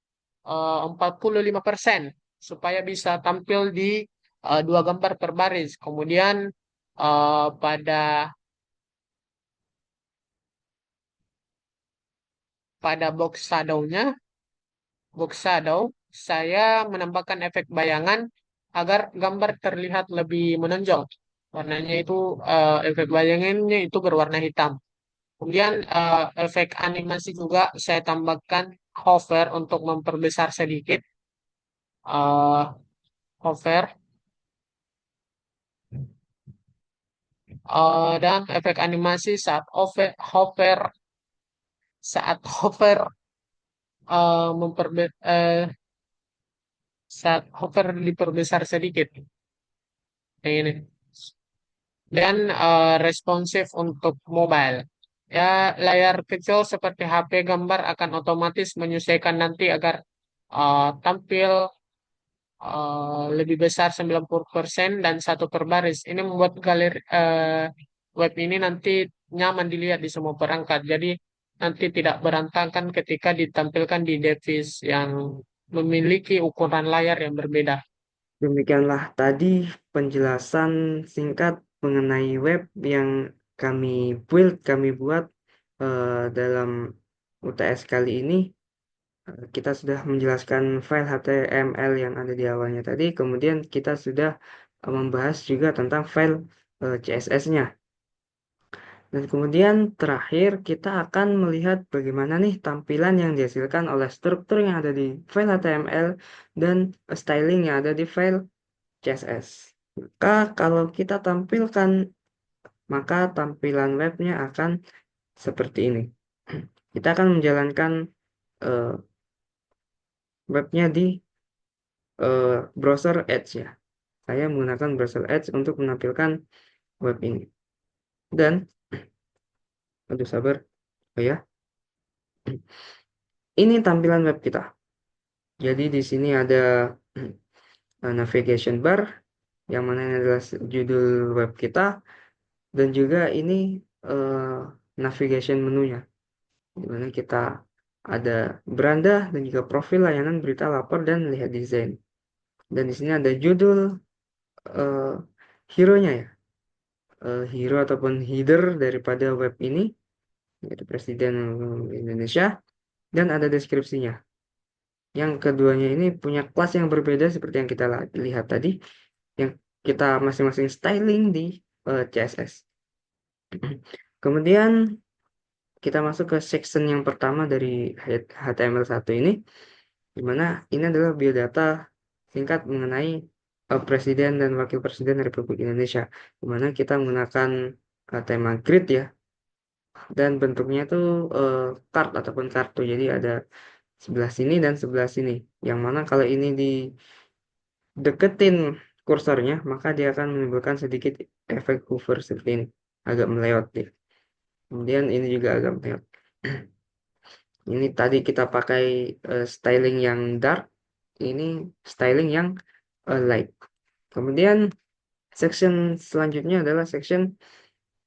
B: 45% supaya bisa tampil di 2 gambar per baris. Kemudian pada box shadow-nya, box shadow, saya menambahkan efek bayangan agar gambar terlihat lebih menonjol. Warnanya itu efek bayangannya itu berwarna hitam. Kemudian efek animasi juga saya tambahkan hover untuk memperbesar sedikit hover dan efek animasi saat hover memperbe saat hover diperbesar sedikit. Yang ini. Dan responsif untuk mobile. Ya, layar kecil seperti HP gambar akan otomatis menyesuaikan nanti agar tampil lebih besar 90% dan 1 per baris. Ini membuat galeri web ini nanti nyaman dilihat di semua perangkat. Jadi nanti tidak berantakan ketika ditampilkan di device yang memiliki ukuran layar yang berbeda.
A: Demikianlah tadi penjelasan singkat mengenai web yang kami kami buat dalam UTS kali ini. Kita sudah menjelaskan file HTML yang ada di awalnya tadi, kemudian kita sudah membahas juga tentang file CSS-nya. Dan kemudian terakhir kita akan melihat bagaimana nih tampilan yang dihasilkan oleh struktur yang ada di file HTML dan styling yang ada di file CSS. Maka kalau kita tampilkan, maka tampilan webnya akan seperti ini. Kita akan menjalankan eh, webnya di browser Edge ya. Saya menggunakan browser Edge untuk menampilkan web ini. Dan, aduh sabar, oh ya, ini tampilan web kita. Jadi di sini ada navigation bar, yang mana ini adalah judul web kita, dan juga ini eh, navigation menunya, di mana kita ada beranda dan juga profil layanan berita lapor dan lihat desain. Dan di sini ada judul eh, hero-nya ya, hero ataupun header daripada web ini, yaitu Presiden Indonesia, dan ada deskripsinya. Yang keduanya ini punya kelas yang berbeda seperti yang kita lihat tadi, yang kita masing-masing styling di CSS. Kemudian kita masuk ke section yang pertama dari HTML1 ini, di mana ini adalah biodata singkat mengenai Presiden dan Wakil Presiden Republik Indonesia, di mana kita menggunakan tema grid ya, dan bentuknya itu card ataupun kartu. Jadi ada sebelah sini dan sebelah sini. Yang mana kalau ini dideketin kursornya, maka dia akan menimbulkan sedikit efek hover seperti ini, agak melewat dia. Kemudian ini juga agak melewat. Ini tadi kita pakai styling yang dark, ini styling yang like. Kemudian section selanjutnya adalah section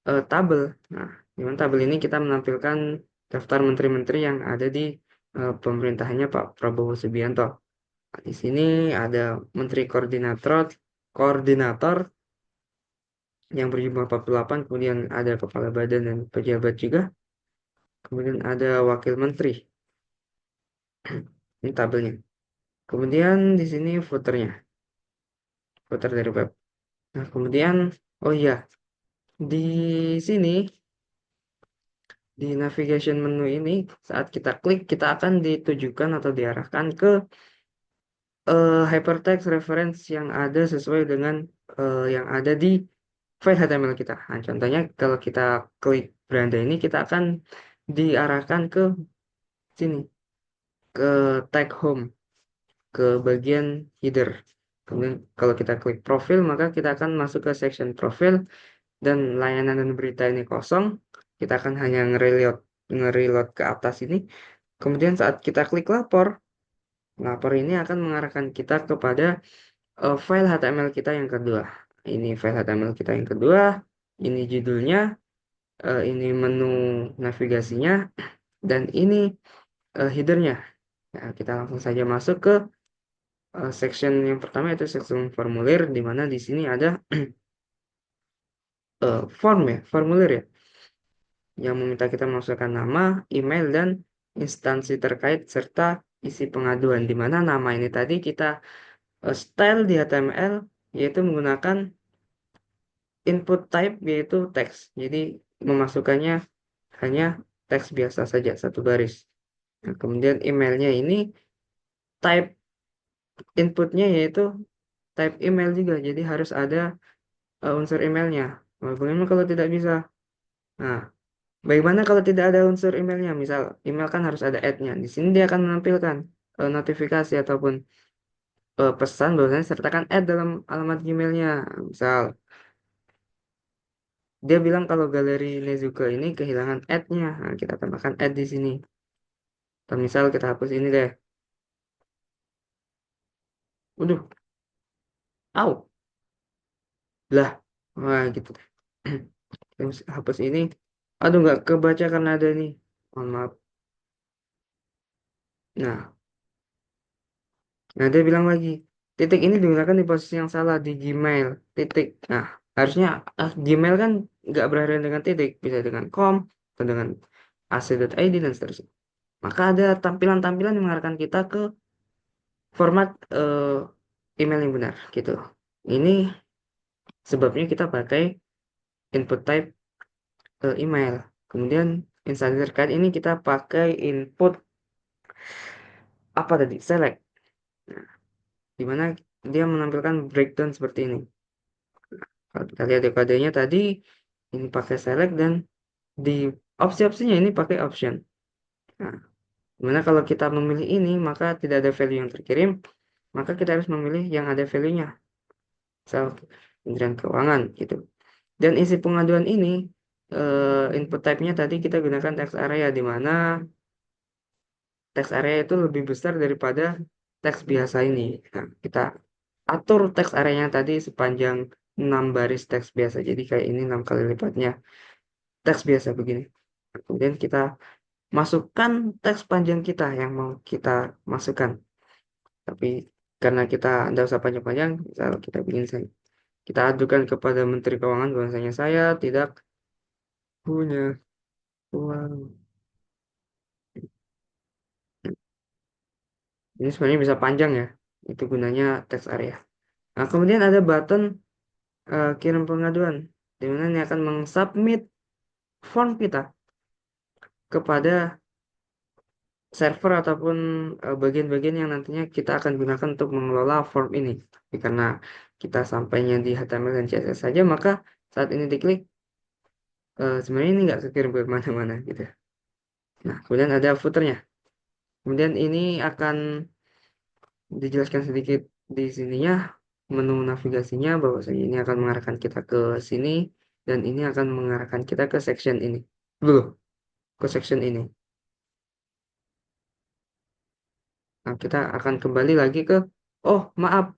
A: tabel. Nah, di mana tabel ini kita menampilkan daftar menteri-menteri yang ada di pemerintahannya Pak Prabowo Subianto. Nah, di sini ada menteri koordinator yang berjumlah 48, kemudian ada kepala badan dan pejabat juga, kemudian ada wakil menteri. Ini tabelnya. Kemudian di sini footernya, footer dari web. Nah, kemudian, oh iya, di sini di navigation menu ini, saat kita klik, kita akan ditujukan atau diarahkan ke hypertext reference yang ada sesuai dengan yang ada di file HTML kita. Nah, contohnya kalau kita klik beranda ini, kita akan diarahkan ke sini, ke tag home, ke bagian header. Kemudian kalau kita klik profil, maka kita akan masuk ke section profil, dan layanan dan berita ini kosong. Kita akan hanya nge-reload ke atas ini. Kemudian saat kita klik lapor, lapor ini akan mengarahkan kita kepada file HTML kita yang kedua. Ini file HTML kita yang kedua, ini judulnya, ini menu navigasinya, dan ini headernya. Ya, kita langsung saja masuk ke section yang pertama, yaitu section formulir, di mana di sini ada formulir ya, yang meminta kita memasukkan nama, email, dan instansi terkait serta isi pengaduan, di mana nama ini tadi kita style di HTML, yaitu menggunakan input type yaitu teks. Jadi memasukkannya hanya teks biasa saja, satu baris. Nah, kemudian emailnya ini type inputnya yaitu type email juga. Jadi harus ada unsur emailnya. Nah, bagaimana kalau tidak bisa? Nah, bagaimana kalau tidak ada unsur emailnya? Misal email kan harus ada add-nya. Di sini dia akan menampilkan notifikasi ataupun pesan bahwasanya sertakan add dalam alamat Gmailnya. Misal dia bilang kalau galeri Nezuko ini kehilangan add-nya. Nah, kita tambahkan add di sini. Atau misal kita hapus ini deh. Waduh, au, lah. Wah, gitu deh. Kita hapus ini. Aduh, nggak kebaca karena ada ini. Mohon maaf. Nah, dia bilang lagi, titik ini digunakan di posisi yang salah di Gmail. Titik. Nah, harusnya Gmail kan nggak berakhir dengan titik. Bisa dengan com, atau dengan ac.id, dan seterusnya. Maka ada tampilan-tampilan yang mengarahkan kita ke format email yang benar gitu. Ini sebabnya kita pakai input type email. Kemudian instansi terkait ini kita pakai input apa tadi? Select. Nah, di mana dia menampilkan breakdown seperti ini. Kalau kita lihat di kodenya tadi, ini pakai select, dan di opsi-opsinya ini pakai option. Nah, dimana kalau kita memilih ini, maka tidak ada value yang terkirim, maka kita harus memilih yang ada value-nya. Misal Kementerian Keuangan gitu. Dan isi pengaduan ini input type-nya tadi kita gunakan text area, di mana text area itu lebih besar daripada teks biasa ini. Nah, kita atur teks areanya tadi sepanjang 6 baris teks biasa. Jadi kayak ini 6 kali lipatnya teks biasa begini. Kemudian kita masukkan teks panjang kita yang mau kita masukkan. Tapi karena kita tidak usah panjang-panjang, misal kita bikin saya. Kita ajukan kepada Menteri Keuangan bahwasanya saya tidak punya uang. Ini sebenarnya bisa panjang ya. Itu gunanya teks area. Nah, kemudian ada button kirim pengaduan, di mana ini akan mengsubmit form kita kepada server ataupun bagian-bagian yang nantinya kita akan gunakan untuk mengelola form ini. Tapi karena kita sampainya di HTML dan CSS saja, maka saat ini diklik, sebenarnya ini nggak kekirim ke mana-mana gitu. Nah, kemudian ada footernya. Kemudian ini akan dijelaskan sedikit di sininya, menu navigasinya, bahwasanya ini akan mengarahkan kita ke sini, dan ini akan mengarahkan kita ke section ini. Dulu, ke section ini. Nah, kita akan kembali lagi ke, oh maaf,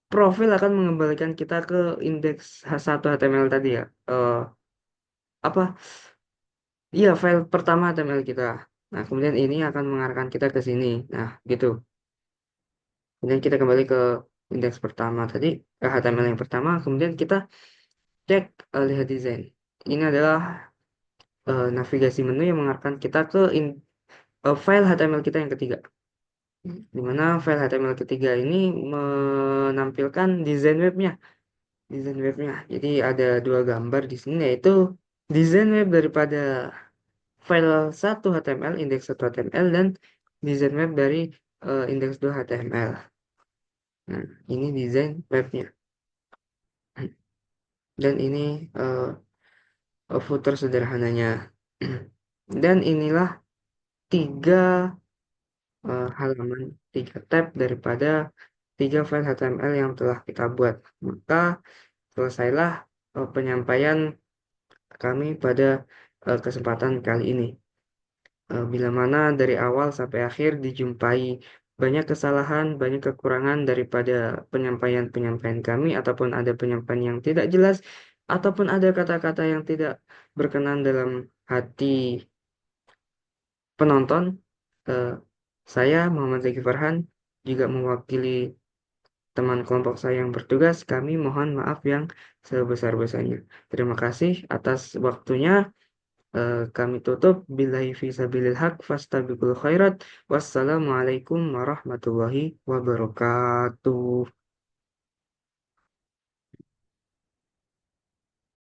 A: profil akan mengembalikan kita ke indeks H1 HTML tadi ya. Apa? Iya, file pertama HTML kita. Nah, kemudian ini akan mengarahkan kita ke sini. Nah, gitu. Kemudian kita kembali ke indeks pertama tadi, HTML yang pertama. Kemudian kita cek lihat desain. Ini adalah navigasi menu yang mengarahkan kita ke file HTML kita yang ketiga. Di mana file HTML ketiga ini menampilkan desain webnya. Desain webnya. Jadi ada dua gambar di sini yaitu desain web daripada file 1 HTML, indeks 1 HTML dan desain web dari indeks 2 HTML. Nah, ini desain webnya. Dan ini footer sederhananya. Dan inilah tiga halaman, tiga tab daripada tiga file HTML yang telah kita buat. Maka selesailah penyampaian kami pada kesempatan kali ini. Bila mana dari awal sampai akhir dijumpai banyak kesalahan, banyak kekurangan daripada penyampaian-penyampaian kami, ataupun ada penyampaian yang tidak jelas, ataupun ada kata-kata yang tidak berkenan dalam hati penonton. eh, saya Muhammad Zaki Farhan juga mewakili teman kelompok saya yang bertugas. Kami mohon maaf yang sebesar-besarnya. Terima kasih atas waktunya. Kami tutup billahi fi sabilil haq fastabiqul khairat. Wassalamualaikum warahmatullahi wabarakatuh.